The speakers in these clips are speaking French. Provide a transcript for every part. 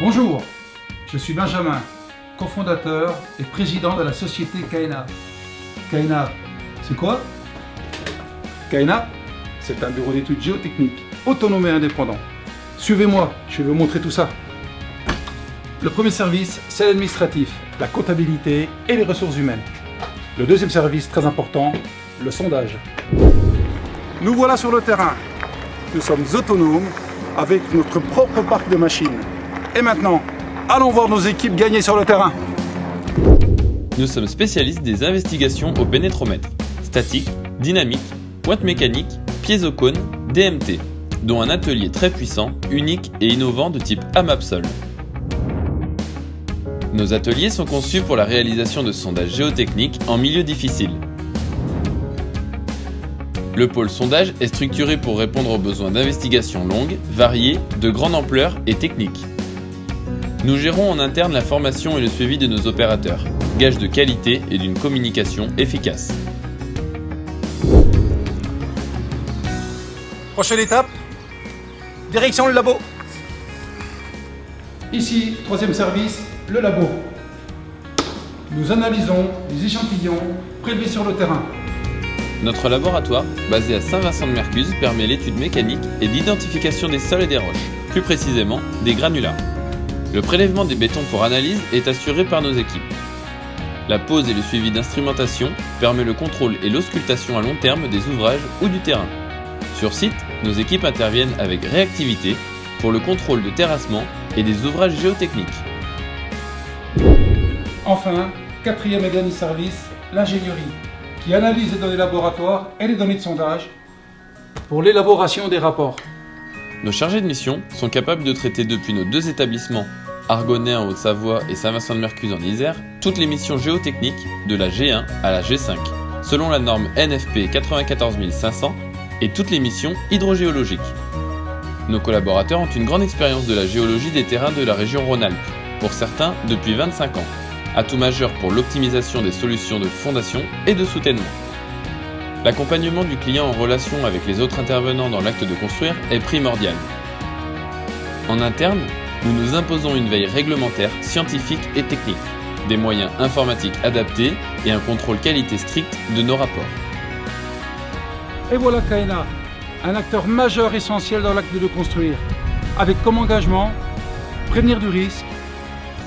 Bonjour, je suis Benjamin, cofondateur et président de la société KNA. KNA, c'est quoi? KNA, c'est un bureau d'études géotechniques, autonome et indépendant. Suivez-moi, je vais vous montrer tout ça. Le premier service, c'est l'administratif, la comptabilité et les ressources humaines. Le deuxième service, très important, le sondage. Nous voilà sur le terrain. Nous sommes autonomes avec notre propre parc de machines. Et maintenant, allons voir nos équipes gagner sur le terrain. Nous sommes spécialistes des investigations au pénétromètre, statique, dynamique, pointe mécanique, piézocone, DMT, dont un atelier très puissant, unique et innovant de type AMAPSOL. Nos ateliers sont conçus pour la réalisation de sondages géotechniques en milieu difficile. Le pôle sondage est structuré pour répondre aux besoins d'investigation longues, variées, de grande ampleur et techniques. Nous gérons en interne la formation et le suivi de nos opérateurs, gage de qualité et d'une communication efficace. Prochaine étape, direction le labo. Ici, troisième service, le labo. Nous analysons les échantillons prélevés sur le terrain. Notre laboratoire, basé à Saint-Vincent-de-Mercuse, permet l'étude mécanique et d'identification des sols et des roches, plus précisément des granulats. Le prélèvement des bétons pour analyse est assuré par nos équipes. La pose et le suivi d'instrumentation permet le contrôle et l'auscultation à long terme des ouvrages ou du terrain. Sur site, nos équipes interviennent avec réactivité pour le contrôle de terrassement et des ouvrages géotechniques. Enfin, quatrième et dernier service, l'ingénierie, qui analyse les données laboratoires et les données de sondage pour l'élaboration des rapports. Nos chargés de mission sont capables de traiter depuis nos deux établissements, Argonay en Haute-Savoie et Saint-Vincent-de-Mercuse en Isère, toutes les missions géotechniques de la G1 à la G5, selon la norme NFP 94500 et toutes les missions hydrogéologiques. Nos collaborateurs ont une grande expérience de la géologie des terrains de la région Rhône-Alpes, pour certains depuis 25 ans, atout majeur pour l'optimisation des solutions de fondation et de soutènement. L'accompagnement du client en relation avec les autres intervenants dans l'acte de construire est primordial. En interne, nous nous imposons une veille réglementaire, scientifique et technique, des moyens informatiques adaptés et un contrôle qualité strict de nos rapports. Et voilà KNA, un acteur majeur essentiel dans l'acte de construire, avec comme engagement prévenir du risque,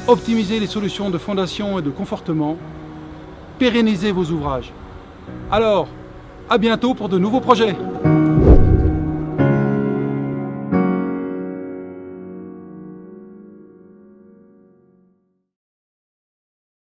optimiser les solutions de fondation et de confortement, pérenniser vos ouvrages. Alors, à bientôt pour de nouveaux projets.